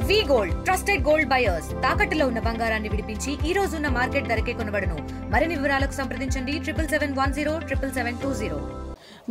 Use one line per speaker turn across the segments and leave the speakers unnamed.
వి gold trusted gold buyers తాకట్టులో ఉన్న బంగారాన్ని విడిపించి ఈ రోజు ఉన్న మార్కెట్ ధరకే కొనబడును. మరిన్ని వివరాలకు సంప్రదించండి 77107720.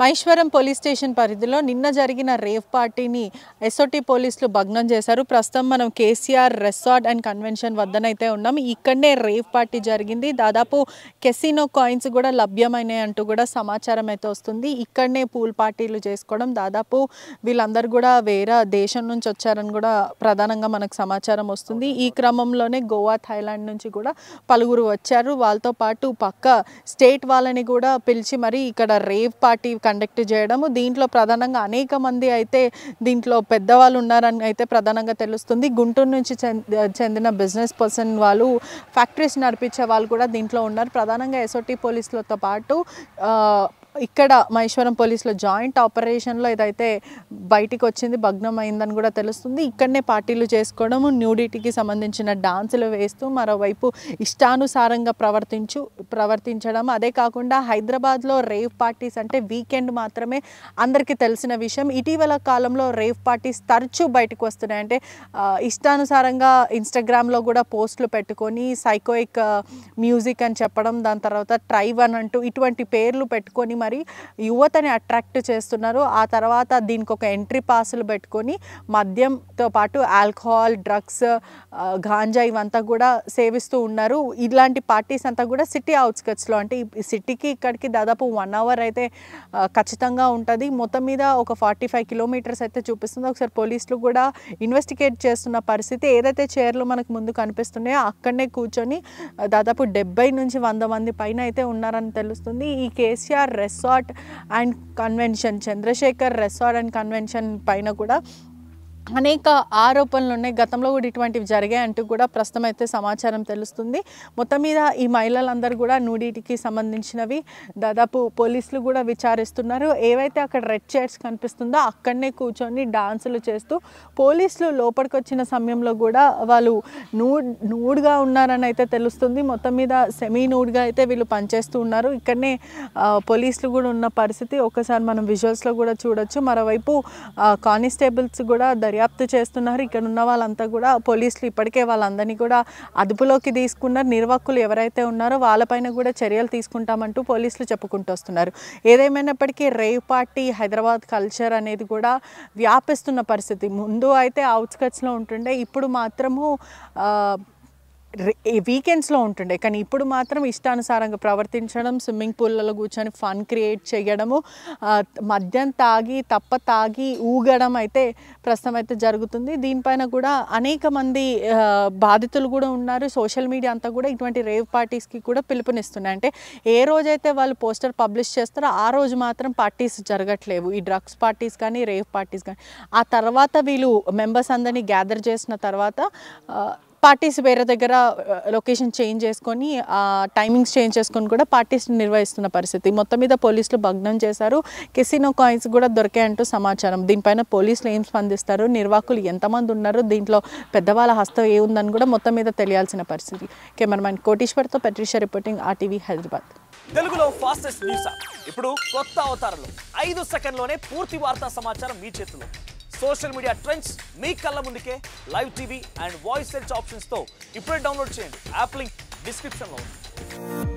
మహేశ్వరం పోలీస్ స్టేషన్ పరిధిలో నిన్న జరిగిన రేవ్ పార్టీని ఎస్ఓటీ పోలీసులు భగ్నం చేశారు. ప్రస్తుతం మనం కేసీఆర్ రెసార్ట్ అండ్ కన్వెన్షన్ వద్దనైతే ఉన్నాం. ఇక్కడనే రేవ్ పార్టీ జరిగింది. దాదాపు కెసినో కాయిన్స్ కూడా లభ్యమైనాయి అంటూ కూడా సమాచారం అయితే వస్తుంది. ఇక్కడనే పూల్ పార్టీలు చేసుకోవడం, దాదాపు వీళ్ళందరూ కూడా వేరే దేశం నుంచి వచ్చారని కూడా ప్రధానంగా మనకు సమాచారం వస్తుంది. ఈ క్రమంలోనే గోవా, థాయిలాండ్ నుంచి కూడా పలువురు వచ్చారు. వాళ్ళతో పాటు పక్క స్టేట్ వాళ్ళని కూడా పిలిచి మరి ఇక్కడ రేవ్ పార్టీ కండక్ట్ చేయడము. దీంట్లో ప్రధానంగా అనేక మంది అయితే దీంట్లో పెద్దవాళ్ళు ఉన్నారని అయితే ప్రధానంగా తెలుస్తుంది. గుంటూరు నుంచి చెందిన బిజినెస్ పర్సన్ వాళ్ళు, ఫ్యాక్టరీస్ నడిపించే వాళ్ళు కూడా దీంట్లో ఉన్నారు. ప్రధానంగా ఎస్ఓటీ పోలీసులతో పాటు ఇక్కడ మహేశ్వరం పోలీసులో జాయింట్ ఆపరేషన్లో ఇదైతే బయటికి వచ్చింది, భగ్నం అయిందని కూడా తెలుస్తుంది. ఇక్కడనే పార్టీలు చేసుకోవడము, న్యూడిటీకి సంబంధించిన డాన్సులు వేస్తూ మరోవైపు ఇష్టానుసారంగా ప్రవర్తించడం. అదే కాకుండా హైదరాబాద్లో రేవ్ పార్టీస్ అంటే వీకెండ్ మాత్రమే అందరికీ తెలిసిన విషయం. ఇటీవల కాలంలో రేవ్ పార్టీస్ తరచూ బయటకు వస్తున్నాయి. అంటే ఇష్టానుసారంగా ఇన్స్టాగ్రామ్లో కూడా పోస్టులు పెట్టుకొని సైకోయిక్ మ్యూజిక్ అని చెప్పడం, దాని తర్వాత ట్రైవ్ అని అంటూ ఇటువంటి పేర్లు పెట్టుకొని మరి యువతని అట్రాక్ట్ చేస్తున్నారు. ఆ తర్వాత దీనికి ఒక ఎంట్రీ పాసులు పెట్టుకొని మద్యంతో పాటు ఆల్కహాల్, డ్రగ్స్, గాంజా ఇవంతా కూడా సేవిస్తూ ఉన్నారు. ఇలాంటి పార్టీస్ అంతా కూడా సిటీ అవుట్స్కట్స్లో, అంటే ఈ సిటీకి ఇక్కడికి దాదాపు 1 hour అయితే ఖచ్చితంగా ఉంటుంది. మొత్తం మీద ఒక 45 kilometers అయితే చూపిస్తుంది. ఒకసారి పోలీసులు కూడా ఇన్వెస్టిగేట్ చేస్తున్న పరిస్థితి. ఏదైతే చైర్లు మనకు ముందు కనిపిస్తున్నాయో అక్కడనే కూర్చొని దాదాపు 70 నుంచి 100 మంది పైన అయితే ఉన్నారని తెలుస్తుంది. ఈ KCR resort and convention, Chandrashekar resort and convention పైన కూడా అనేక ఆరోపణలు ఉన్నాయి. గతంలో కూడా ఇటువంటివి జరిగాయి అంటూ కూడా ప్రస్తుతం అయితే సమాచారం తెలుస్తుంది. మొత్తం మీద ఈ మహిళలందరూ కూడా న్యూడిటీకి సంబంధించినవి దాదాపు పోలీసులు కూడా విచారిస్తున్నారు. ఏవైతే అక్కడ రెడ్ చైర్స్ కనిపిస్తుందో అక్కడనే కూర్చొని డాన్సులు చేస్తూ పోలీసులు లోపలికి వచ్చిన సమయంలో కూడా వాళ్ళు నూడ్గా ఉన్నారని అయితే తెలుస్తుంది. మొత్తం మీద సెమీ నూడ్గా అయితే వీళ్ళు పనిచేస్తూ ఉన్నారు. ఇక్కడనే పోలీసులు కూడా ఉన్న పరిస్థితి ఒకసారి మనం విజువల్స్లో కూడా చూడొచ్చు. మరోవైపు కానిస్టేబుల్స్ కూడా దర్యాప్తు చేస్తున్నారు. ఇక్కడ ఉన్న వాళ్ళంతా కూడా పోలీసులు ఇప్పటికే వాళ్ళందరినీ కూడా అదుపులోకి తీసుకున్నారు. నిర్వాహకులు ఎవరైతే ఉన్నారో వాళ్ళపైన కూడా చర్యలు తీసుకుంటామంటూ పోలీసులు చెప్పుకుంటూ వస్తున్నారు. ఏదేమైనప్పటికీ రేవ్ పార్టీ హైదరాబాద్ కల్చర్ అనేది కూడా వ్యాపిస్తున్న పరిస్థితి. ముందు అయితే అవుట్స్కట్స్లో ఉంటుండే, ఇప్పుడు మాత్రము వీకెండ్స్లో ఉంటుండే, కానీ ఇప్పుడు మాత్రం ఇష్టానుసారంగా ప్రవర్తించడం, స్విమ్మింగ్ పూల్లలో కూర్చొని ఫన్ క్రియేట్ చేయడము, మద్యం తాగి ఊగడం అయితే ప్రస్తుతం అయితే జరుగుతుంది. దీనిపైన కూడా అనేక మంది బాధితులు కూడా ఉన్నారు. సోషల్ మీడియా అంతా కూడా ఇటువంటి రేవ్ పార్టీస్కి కూడా పిలుపునిస్తున్నాయి. అంటే ఏ రోజైతే వాళ్ళు పోస్టర్ పబ్లిష్ చేస్తారో ఆ రోజు మాత్రం పార్టీస్ జరగట్లేవు, ఈ డ్రగ్స్ పార్టీస్ కానీ రేవ్ పార్టీస్ కానీ. ఆ తర్వాత వీళ్ళు మెంబర్స్ అందరినీ గ్యాదర్ చేసిన తర్వాత పార్టీస్ వేరే దగ్గర లొకేషన్ చేంజ్ చేసుకొని, టైమింగ్స్ చేంజ్ చేసుకొని కూడా పార్టీస్ నిర్వహిస్తున్న పరిస్థితి. మొత్తం మీద పోలీసులు భగ్నం చేశారు. కెసినో కాయిన్స్ కూడా దొరికాయంటూ సమాచారం. దీనిపైన పోలీసులు ఏం స్పందిస్తారు, నిర్వాహకులు ఎంతమంది ఉన్నారు, దీంట్లో పెద్దవాళ్ళ హస్తం ఏముందని కూడా మొత్తం మీద తెలియాల్సిన పరిస్థితి. Cameraman కోటీశ్వర్తో పెట్రిషా reporting, RTV Hyderabad.
తెలుగులో ఫాస్టెస్ట్ న్యూస్ ఇప్పుడు కొత్త అవతారంలో 5 సెకండ్లోనే పూర్తి వార్తా సమాచారం మీ చేతిలో. సోషల్ మీడియా ట్రెండ్స్ మీ కళ్ళ ముందుకే live TV and voice search ఆప్షన్స్తో ఇప్పుడే డౌన్లోడ్ చేయండి. యాప్ లింక్ డిస్క్రిప్షన్లో ఉంది.